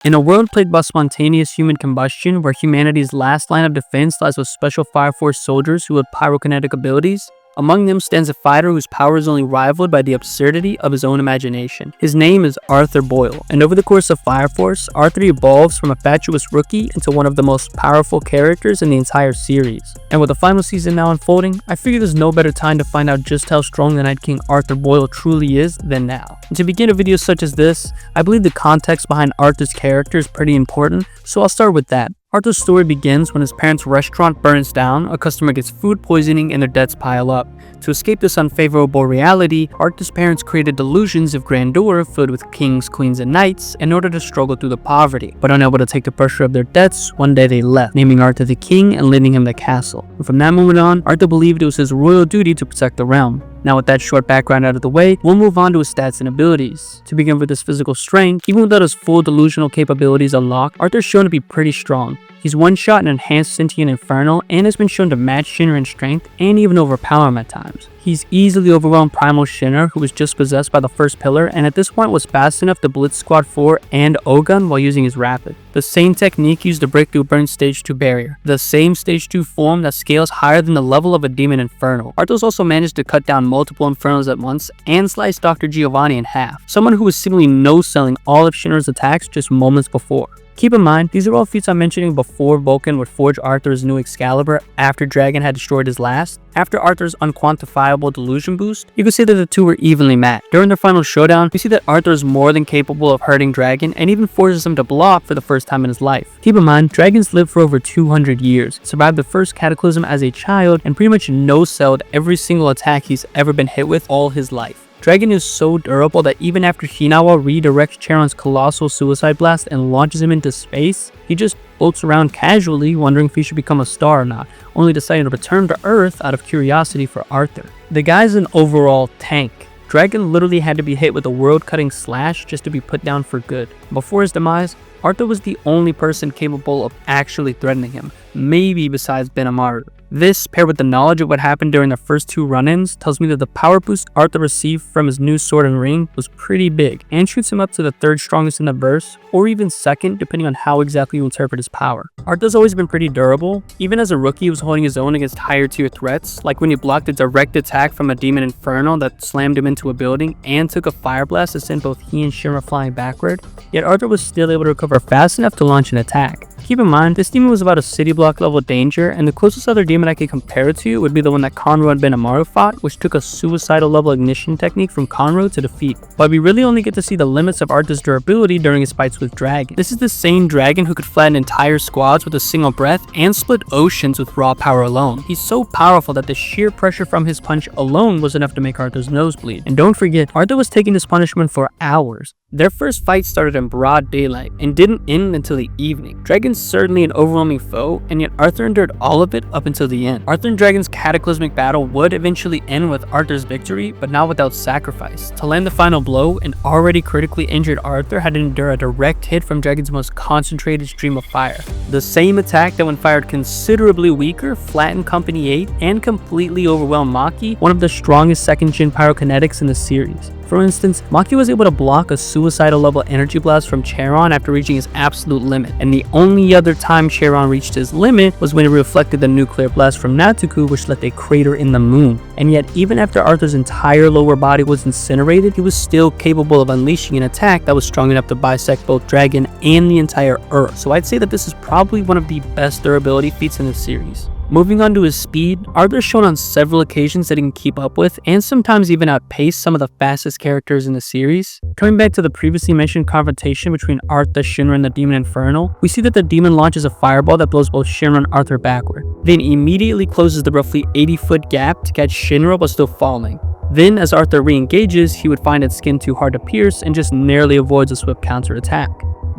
In a world plagued by spontaneous human combustion, where humanity's last line of defense lies with special fire force soldiers who wield pyrokinetic abilities, among them stands a fighter whose power is only rivaled by the absurdity of his own imagination. His name is Arthur Boyle, and over the course of Fire Force, Arthur evolves from a fatuous rookie into one of the most powerful characters in the entire series. And with the final season now unfolding, I figure there's no better time to find out just how strong the Night King Arthur Boyle truly is than now. And to begin a video such as this, I believe the context behind Arthur's character is pretty important, so I'll start with that. Arthur's story begins when his parents' restaurant burns down, a customer gets food poisoning, and their debts pile up. To escape this unfavorable reality, Arthur's parents created delusions of grandeur filled with kings, queens, and knights in order to struggle through the poverty. But unable to take the pressure of their debts, one day they left, naming Arthur the king and lending him the castle. And from that moment on, Arthur believed it was his royal duty to protect the realm. Now with that short background out of the way, we'll move on to his stats and abilities. To begin with his physical strength, even without his full delusional capabilities unlocked, Arthur's shown to be pretty strong. He's one-shot an enhanced sentient infernal and has been shown to match Shinra in strength and even overpower him at times. He's easily overwhelmed Primal Shinra, who was just possessed by the first pillar and at this point was fast enough to blitz Squad 4 and Ogun while using his rapid. The same technique used to break through Burn's Stage 2 barrier. The same Stage 2 form that scales higher than the level of a Demon Infernal. Arthur's also managed to cut down multiple Infernals at once and slice Dr. Giovanni in half, someone who was seemingly no-selling all of Shinra's attacks just moments before. Keep in mind, these are all feats I'm mentioning before Vulcan would forge Arthur's new Excalibur after Dragon had destroyed his last. After Arthur's unquantifiable delusion boost, you can see that the two were evenly matched. During their final showdown, we see that Arthur is more than capable of hurting Dragon and even forces him to block for the first time in his life. Keep in mind, Dragons lived for over 200 years, survived the first cataclysm as a child, and pretty much no-selled every single attack he's ever been hit with all his life. Dragon is so durable that even after Hinawa redirects Charon's colossal suicide blast and launches him into space, he just floats around casually wondering if he should become a star or not, only deciding to return to Earth out of curiosity for Arthur. The guy's an overall tank. Dragon literally had to be hit with a world-cutting slash just to be put down for good. Before his demise, Arthur was the only person capable of actually threatening him, maybe besides Benamaru. This, paired with the knowledge of what happened during the first two run-ins, tells me that the power boost Arthur received from his new sword and ring was pretty big, and shoots him up to the third strongest in the verse, or even second depending on how exactly you interpret his power. Arthur's always been pretty durable. Even as a rookie, he was holding his own against higher tier threats, like when he blocked a direct attack from a Demon Infernal that slammed him into a building, and took a fire blast to send both he and Shinra flying backward, yet Arthur was still able to recover fast enough to launch an attack. Keep in mind, this demon was about a city block level danger, and the closest other demon I could compare it to would be the one that Conroe and Benamaru fought, which took a suicidal level ignition technique from Conroe to defeat. But we really only get to see the limits of Arthur's durability during his fights with Dragon. This is the same Dragon who could flatten entire squads with a single breath and split oceans with raw power alone. He's so powerful that the sheer pressure from his punch alone was enough to make Arthur's nose bleed. And don't forget, Arthur was taking this punishment for hours. Their first fight started in broad daylight and didn't end until the evening. Dragon's certainly an overwhelming foe, and yet Arthur endured all of it up until the end. Arthur and Dragon's cataclysmic battle would eventually end with Arthur's victory, but not without sacrifice. To land the final blow, an already critically injured Arthur had to endure a direct hit from Dragon's most concentrated stream of fire. The same attack that when fired considerably weaker, flattened Company 8 and completely overwhelmed Maki, one of the strongest second-gen pyrokinetics in the series. For instance, Maki was able to block a suicidal level energy blast from Charon after reaching his absolute limit, and the only other time Charon reached his limit was when it reflected the nuclear blast from Natuku, which left a crater in the moon. And yet, even after Arthur's entire lower body was incinerated, he was still capable of unleashing an attack that was strong enough to bisect both Dragon and the entire Earth. So I'd say that this is probably one of the best durability feats in the series. Moving on to his speed, Arthur's shown on several occasions that he can keep up with and sometimes even outpace some of the fastest characters in the series. Coming back to the previously mentioned confrontation between Arthur, Shinra, and the Demon Infernal, we see that the demon launches a fireball that blows both Shinra and Arthur backward, then immediately closes the roughly 80-foot gap to catch Shinra while still falling. Then, as Arthur re-engages, he would find its skin too hard to pierce and just narrowly avoids a swift counter-attack.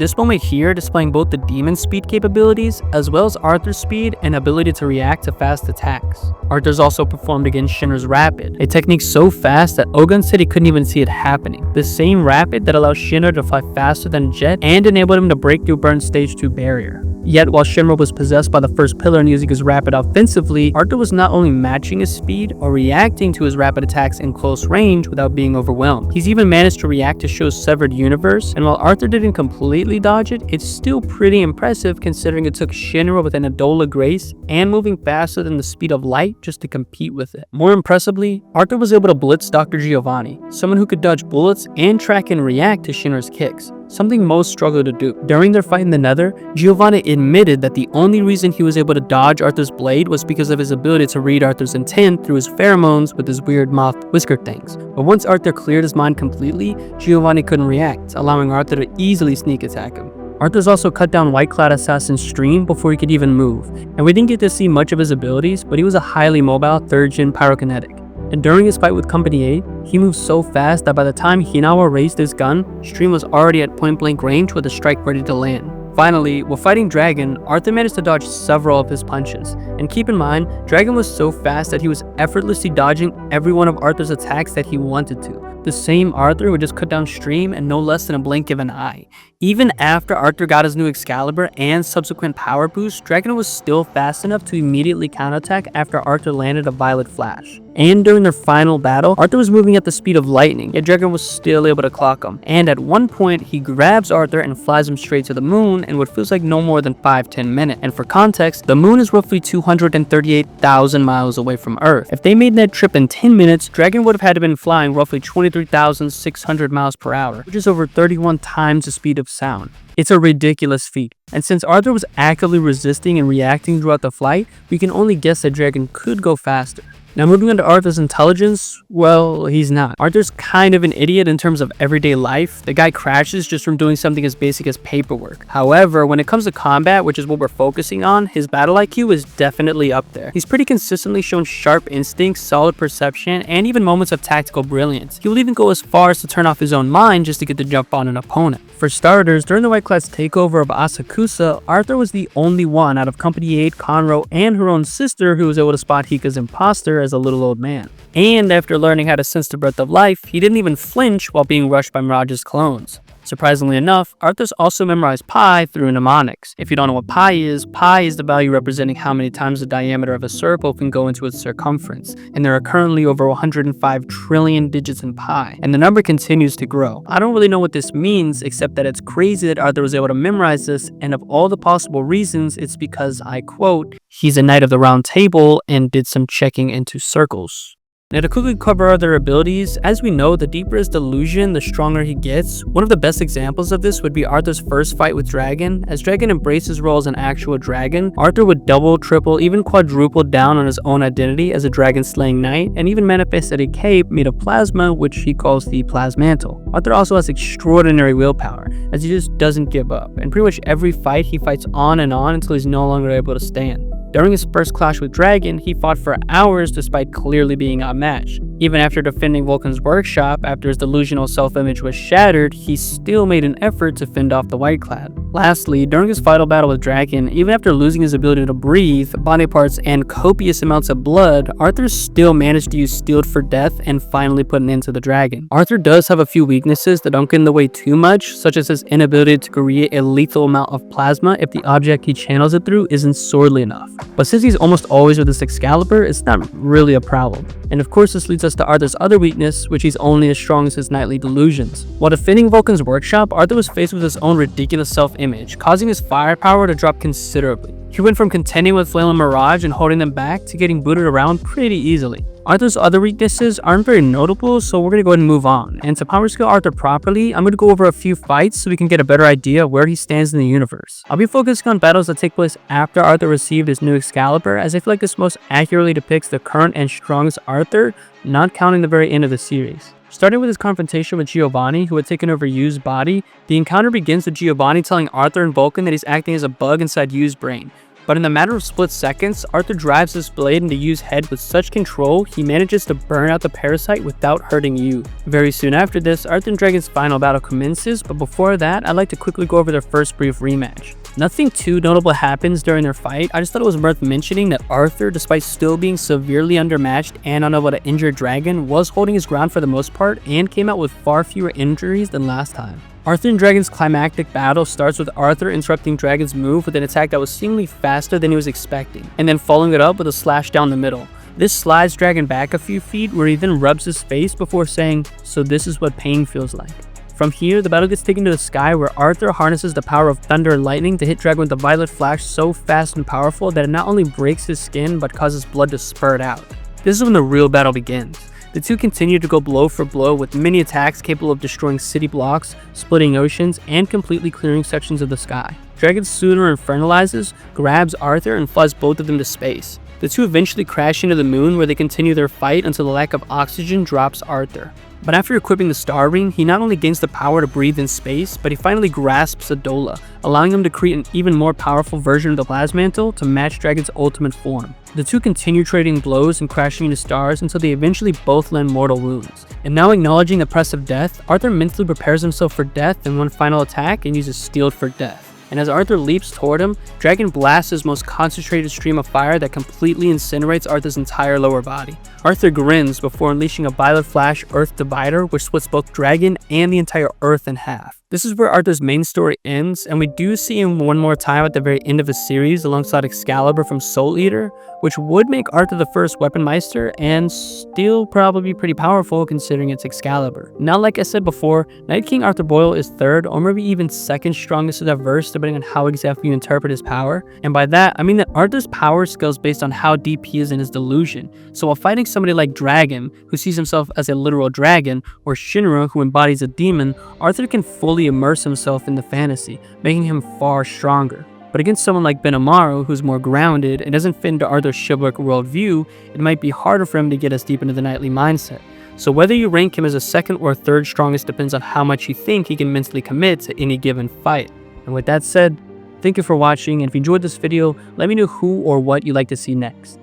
This moment here displaying both the demon's speed capabilities as well as Arthur's speed and ability to react to fast attacks. Arthur's also performed against Shinra's Rapid, a technique so fast that Ogun said he couldn't even see it happening. The same Rapid that allows Shinra to fly faster than a jet and enabled him to break through Burn's Stage 2 barrier. Yet, while Shinra was possessed by the first pillar and using his rapid offensively, Arthur was not only matching his speed or reacting to his rapid attacks in close range without being overwhelmed. He's even managed to react to Sho's severed universe, and while Arthur didn't completely dodge it, it's still pretty impressive considering it took Shinra with an Adola Grace and moving faster than the speed of light just to compete with it. More impressively, Arthur was able to blitz Dr. Giovanni, someone who could dodge bullets and track and react to Shinra's kicks, something most struggle to do. During their fight in the Nether, Giovanni admitted that the only reason he was able to dodge Arthur's blade was because of his ability to read Arthur's intent through his pheromones with his weird moth whisker things. But once Arthur cleared his mind completely, Giovanni couldn't react, allowing Arthur to easily sneak attack him. Arthur's also cut down White Cloud Assassin's stream before he could even move, and we didn't get to see much of his abilities, but he was a highly mobile 3rd gen pyrokinetic. And during his fight with Company 8, he moved so fast that by the time Hinawa raised his gun, Stream was already at point blank range with a strike ready to land. Finally, while fighting Dragon, Arthur managed to dodge several of his punches. And keep in mind, Dragon was so fast that he was effortlessly dodging every one of Arthur's attacks that he wanted to. The same Arthur would just cut down Stream in no less than a blink of an eye. Even after Arthur got his new Excalibur and subsequent power boost, Dragon was still fast enough to immediately counterattack after Arthur landed a Violet Flash. And during their final battle, Arthur was moving at the speed of lightning, yet Dragon was still able to clock him. And at one point, he grabs Arthur and flies him straight to the moon in what feels like no more than 5-10 minutes. And for context, the moon is roughly 238,000 miles away from Earth. If they made that trip in 10 minutes, Dragon would have had to been flying roughly 23,600 miles per hour, which is over 31 times the speed of sound. It's a ridiculous feat, and since Arthur was actively resisting and reacting throughout the flight, we can only guess that Dragon could go faster. Now moving on to Arthur's intelligence, well, he's not. Arthur's kind of an idiot in terms of everyday life. The guy crashes just from doing something as basic as paperwork. However, when it comes to combat, which is what we're focusing on, his battle IQ is definitely up there. He's pretty consistently shown sharp instincts, solid perception, and even moments of tactical brilliance. He will even go as far as to turn off his own mind just to get the jump on an opponent. For starters, during the White Cloud's takeover of Asakusa, Arthur was the only one out of Company 8, Conroe, and her own sister who was able to spot Hika's imposter as a little old man. And after learning how to sense the breath of life, he didn't even flinch while being rushed by Mirage's clones. Surprisingly enough, Arthur's also memorized pi through mnemonics. If you don't know what pi is the value representing how many times the diameter of a circle can go into its circumference, and there are currently over 105 trillion digits in pi, and the number continues to grow. I don't really know what this means, except that it's crazy that Arthur was able to memorize this, and of all the possible reasons, it's because, I quote, he's a knight of the round table and did some checking into circles. Now to quickly cover other abilities, as we know, the deeper his delusion, the stronger he gets. One of the best examples of this would be Arthur's first fight with Dragon. As Dragon embraced his role as an actual dragon, Arthur would double, triple, even quadruple down on his own identity as a dragon-slaying knight, and even manifested a cape made of plasma, which he calls the Plasmantle. Arthur also has extraordinary willpower, as he just doesn't give up, and pretty much every fight he fights on and on until he's no longer able to stand. During his first clash with Dragon, he fought for hours despite clearly being outmatched. Even after defending Vulcan's workshop, after his delusional self-image was shattered, he still made an effort to fend off the White Cloud. Lastly, during his final battle with Dragon, even after losing his ability to breathe, body parts, and copious amounts of blood, Arthur still managed to use Steeled for Death and finally put an end to the Dragon. Arthur does have a few weaknesses that don't get in the way too much, such as his inability to create a lethal amount of plasma if the object he channels it through isn't sorely enough. But since he's almost always with his Excalibur, it's not really a problem. And of course, this leads us to Arthur's other weakness, which he's only as strong as his nightly delusions. While defending Vulcan's workshop, Arthur was faced with his own ridiculous self-image, causing his firepower to drop considerably. He went from contending with Flail and Mirage and holding them back to getting booted around pretty easily. Arthur's other weaknesses aren't very notable, so we're going to go ahead and move on. And to power scale Arthur properly, I'm going to go over a few fights so we can get a better idea of where he stands in the universe. I'll be focusing on battles that take place after Arthur received his new Excalibur, as I feel like this most accurately depicts the current and strongest Arthur, not counting the very end of the series. Starting with his confrontation with Giovanni, who had taken over Yu's body, the encounter begins with Giovanni telling Arthur and Vulcan that he's acting as a bug inside Yu's brain. But in a matter of split seconds, Arthur drives his blade into Yu's head with such control, he manages to burn out the parasite without hurting Yu. Very soon after this, Arthur and Dragon's final battle commences, but before that, I'd like to quickly go over their first brief rematch. Nothing too notable happens during their fight. I just thought it was worth mentioning that Arthur, despite still being severely undermatched and unable to injure Dragon, was holding his ground for the most part and came out with far fewer injuries than last time. Arthur and Dragon's climactic battle starts with Arthur interrupting Dragon's move with an attack that was seemingly faster than he was expecting, and then following it up with a slash down the middle. This slides Dragon back a few feet, where he then rubs his face before saying, "So this is what pain feels like." From here, the battle gets taken to the sky, where Arthur harnesses the power of thunder and lightning to hit Dragon with a violet flash so fast and powerful that it not only breaks his skin but causes blood to spurt out. This is when the real battle begins. The two continue to go blow for blow with many attacks capable of destroying city blocks, splitting oceans, and completely clearing sections of the sky. Dragon's suitor infernalizes, grabs Arthur, and flies both of them to space. The two eventually crash into the moon, where they continue their fight until the lack of oxygen drops Arthur. But after equipping the Star Ring, he not only gains the power to breathe in space, but he finally grasps a Dola, allowing him to create an even more powerful version of the Plasmantle to match Dragon's ultimate form. The two continue trading blows and crashing into stars until they eventually both land mortal wounds. And now acknowledging the press of death, Arthur mentally prepares himself for death in one final attack and uses Steeled for death. And as Arthur leaps toward him, Dragon blasts his most concentrated stream of fire that completely incinerates Arthur's entire lower body. Arthur grins before unleashing a violet flash Earth Divider, which splits both Dragon and the entire Earth in half. This is where Arthur's main story ends, and we do see him one more time at the very end of his series alongside Excalibur from Soul Eater, which would make Arthur the first Weapon Meister and still probably pretty powerful considering it's Excalibur. Now, like I said before, Night King Arthur Boyle is third or maybe even second strongest in that verse depending on how exactly you interpret his power, and by that I mean that Arthur's power scales based on how deep he is in his delusion. So while fighting somebody like Dragon, who sees himself as a literal dragon, or Shinra, who embodies a demon, Arthur can fully immerse himself in the fantasy, making him far stronger. But against someone like Benimaru, who's more grounded and doesn't fit into Arthur's chivalric worldview, it might be harder for him to get as deep into the knightly mindset. So whether you rank him as a second or third strongest depends on how much you think he can mentally commit to any given fight. And with that said, thank you for watching, and if you enjoyed this video, let me know who or what you'd like to see next.